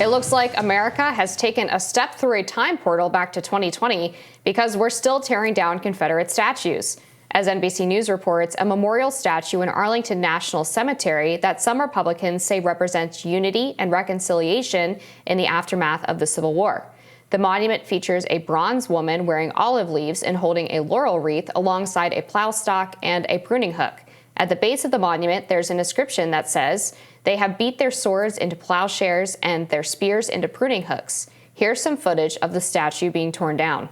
It looks like America has taken a step through a time portal back to 2020 because we're still tearing down Confederate statues. As NBC News reports, a memorial statue in Arlington National Cemetery that some Republicans say represents unity and reconciliation in the aftermath of the Civil War. The monument features a bronze woman wearing olive leaves and holding a laurel wreath alongside a plow stock and a pruning hook. At the base of the monument, there's an inscription that says, "They have beat their swords into plowshares and their spears into pruning hooks." Here's some footage of the statue being torn down.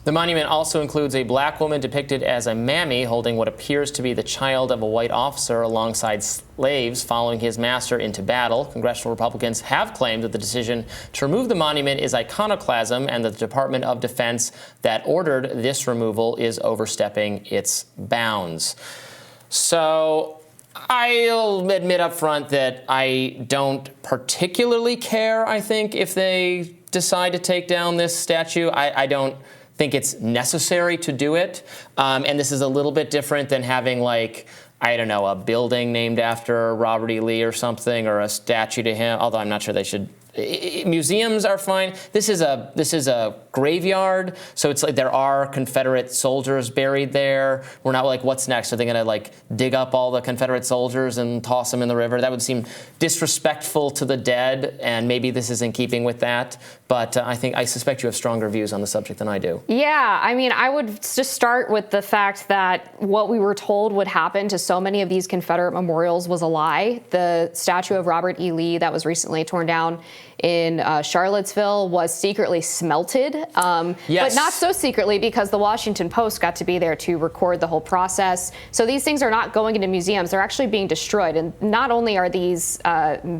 The monument also includes a black woman depicted as a mammy holding what appears to be the child of a white officer alongside slaves following his master into battle. Congressional Republicans have claimed that the decision to remove the monument is iconoclasm and that the Department of Defense that ordered this removal is overstepping its bounds. So I'll admit up front that I don't particularly care, I think, if they decide to take down this statue. I don't think it's necessary to do it. And this is a little bit different than having, like, I don't know, a building named after Robert E. Lee or something, or a statue to him, although I'm not sure they should. Museums are fine. This is a graveyard, so it's like there are Confederate soldiers buried there. We're not like, what's next? Are they going to like dig up all the Confederate soldiers and toss them in the river? That would seem disrespectful to the dead, and maybe this is in keeping with that. But I suspect you have stronger views on the subject than I do. Yeah, I mean, I would just start with the fact that what we were told would happen to so many of these Confederate memorials was a lie. The statue of Robert E. Lee that was recently torn down in Charlottesville was secretly smelted, Yes. But not so secretly because the Washington Post got to be there to record the whole process. So these things are not going into museums, they're actually being destroyed. And not only are these,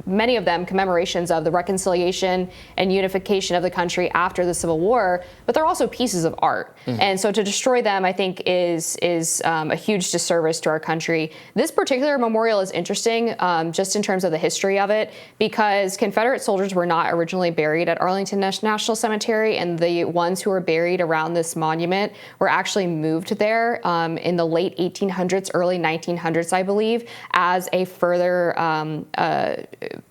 many of them, commemorations of the reconciliation and unification of the country after the Civil War, but they're also pieces of art. Mm-hmm. And so to destroy them, I think, is a huge disservice to our country. This particular memorial is interesting, just in terms of the history of it, because Confederate soldiers were not originally buried at Arlington National Cemetery, and the ones who were buried around this monument were actually moved there in the late 1800s, early 1900s, I believe, as a further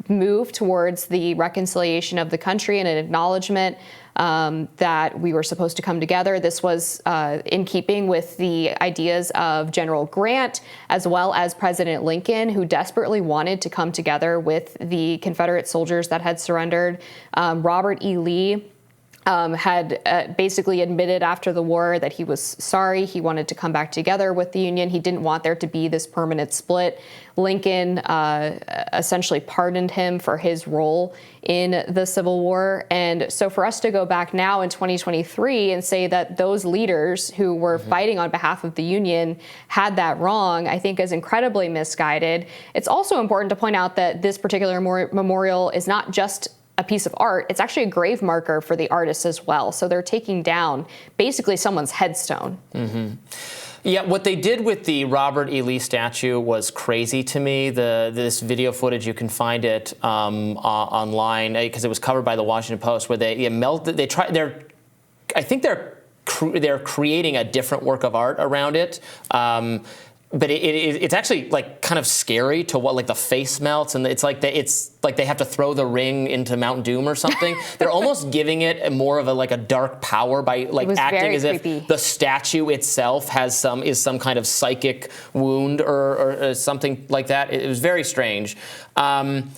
move towards the reconciliation of the country and an acknowledgement that we were supposed to come together. This was in keeping with the ideas of General Grant, as well as President Lincoln, who desperately wanted to come together with the Confederate soldiers that had surrendered. Robert E. Lee had basically admitted after the war that he was sorry. He wanted to come back together with the Union. He didn't want there to be this permanent split. Lincoln essentially pardoned him for his role in the Civil War. And so for us to go back now in 2023 and say that those leaders who were fighting on behalf of the Union had that wrong, I think is incredibly misguided. It's also important to point out that this particular memorial is not just a piece of art, it's actually a grave marker for the artist as well. So they're taking down basically someone's headstone. Mm-hmm. Yeah, what they did with the Robert E. Lee statue was crazy to me. This video footage, you can find it online because it was covered by the Washington Post, where they melted. I think they're creating a different work of art around it. But it's actually like kind of scary to what, like, the face melts, and it's like they have to throw the ring into Mount Doom or something. They're almost giving it more of a dark power by acting as creepy. If the statue itself is some kind of psychic wound or something like that. It was very strange. I'm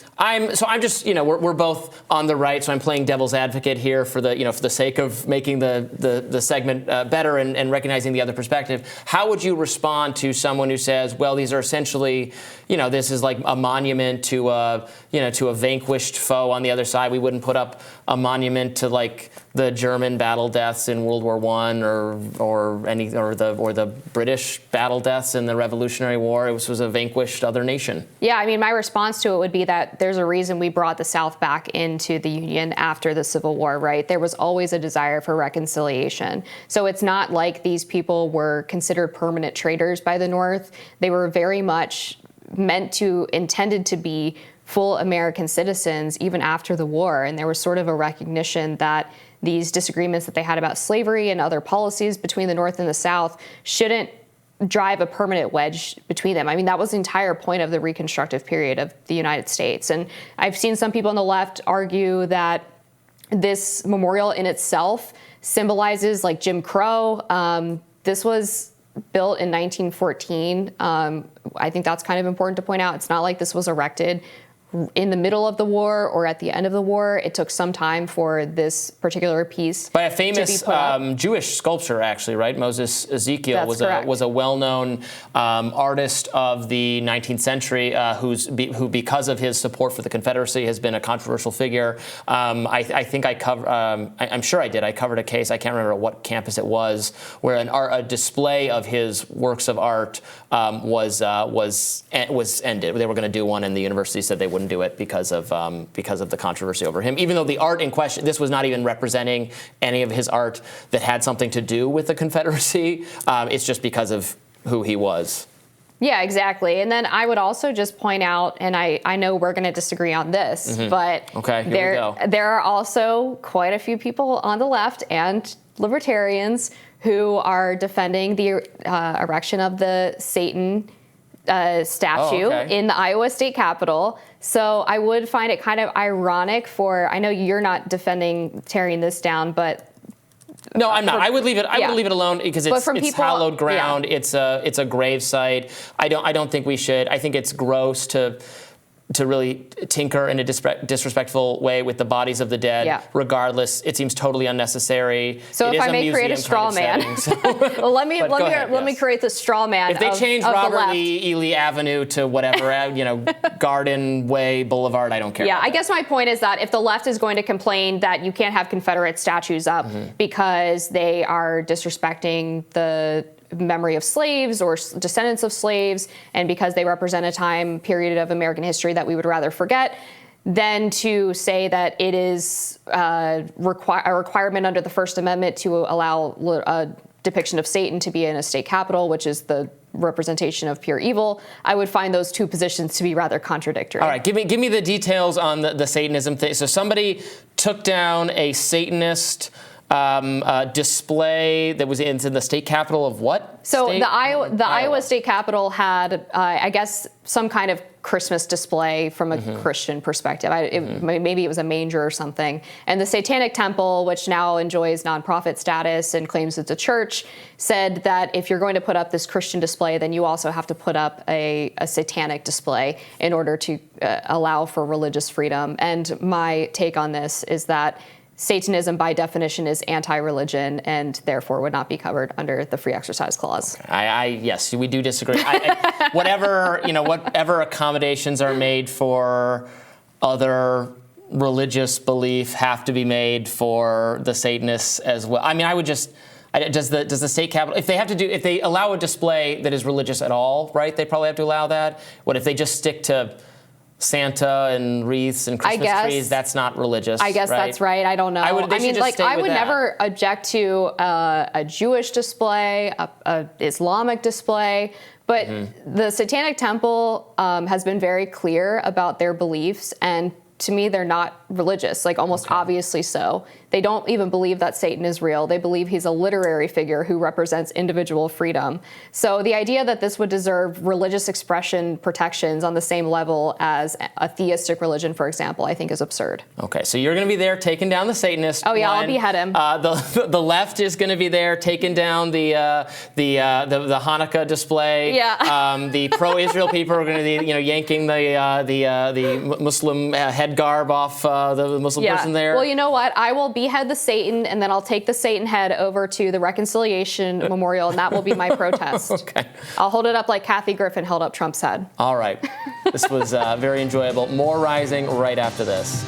just, we're both on the right, so I'm playing devil's advocate here for the sake of making the segment better and recognizing the other perspective. How would you respond to someone who says, well, these are essentially, this is like a monument to a vanquished foe on the other side? We wouldn't put up a monument to like the German battle deaths in World War I or the British battle deaths in the Revolutionary War. This was a vanquished other nation. Yeah, I mean, my response to it would be that there's a reason we brought the South back into the Union after the Civil War, right? There was always a desire for reconciliation. So it's not like these people were considered permanent traitors by the North. They were very much intended to be full American citizens even after the war. And there was sort of a recognition that these disagreements that they had about slavery and other policies between the North and the South shouldn't drive a permanent wedge between them. I mean, that was the entire point of the Reconstructive period of the United States. And I've seen some people on the left argue that this memorial in itself symbolizes like Jim Crow. This was built in 1914. I think that's kind of important to point out. It's not like this was erected in the middle of the war or at the end of the war. It took some time for this particular piece by a famous Jewish sculptor, actually, right? Moses Ezekiel was a well-known artist of the 19th century who, because of his support for the Confederacy, has been a controversial figure. I think I covered. I'm sure I did. I covered a case. I can't remember what campus it was, where a display of his works of art was ended. They were going to do one, and the university said they wouldn't do it because of the controversy over him. Even though the art in question, this was not even representing any of his art that had something to do with the Confederacy. It's just because of who he was. Yeah, exactly. And then I would also just point out, and I know we're going to disagree on this, but there are also quite a few people on the left and libertarians who are defending the erection of the Satan statue in the Iowa State Capitol. So I would find it kind of ironic I know you're not defending tearing this down, but no, I'm not. I would leave it. I would leave it alone because it's hallowed ground. Yeah. It's a grave site. I don't think we should. I think it's gross to really tinker in a disrespectful way with the bodies of the dead. Yeah. Regardless, it seems totally unnecessary. So if I may create a straw man, well, let me create the straw man. If they change Robert E. Lee Avenue to whatever, Garden Way Boulevard, I don't care. Yeah, I guess my point is that if the left is going to complain that you can't have Confederate statues up because they are disrespecting the memory of slaves or descendants of slaves, and because they represent a time period of American history that we would rather forget, then to say that it is a requirement under the First Amendment to allow a depiction of Satan to be in a state capitol, which is the representation of pure evil, I would find those two positions to be rather contradictory. All right, give me the details on the Satanism thing. So somebody took down a Satanist display that was in the state capitol of what? So the Iowa State Capitol had, I guess, some kind of Christmas display from a Christian perspective. Maybe it was a manger or something. And the Satanic Temple, which now enjoys nonprofit status and claims it's a church, said that if you're going to put up this Christian display, then you also have to put up a satanic display in order to allow for religious freedom. And my take on this is that Satanism, by definition, is anti-religion and therefore would not be covered under the Free Exercise Clause. Okay. Yes, we do disagree. Whatever accommodations are made for other religious belief have to be made for the Satanists as well. I mean, I would just. Does the state capitol, if they allow a display that is religious at all, right? They probably have to allow that. What if they just stick to Santa and wreaths and Christmas trees? That's not religious. I guess that's right. I don't know. I would never object to a Jewish display, a Islamic display, but the Satanic Temple has been very clear about their beliefs, and to me, they're not religious, like almost obviously so. They don't even believe that Satan is real. They believe he's a literary figure who represents individual freedom. So the idea that this would deserve religious expression protections on the same level as a theistic religion, for example, I think is absurd. Okay, so you're going to be there taking down the Satanist. Oh yeah, I'll behead him. The left is going to be there taking down the Hanukkah display. Yeah. The pro-Israel people are going to be yanking the Muslim head garb off the Muslim person there. Well, you know what? I will behead the Satan, and then I'll take the Satan head over to the Reconciliation Memorial, and that will be my protest. Okay. I'll hold it up like Kathy Griffin held up Trump's head. All right. This was very enjoyable. More Rising right after this.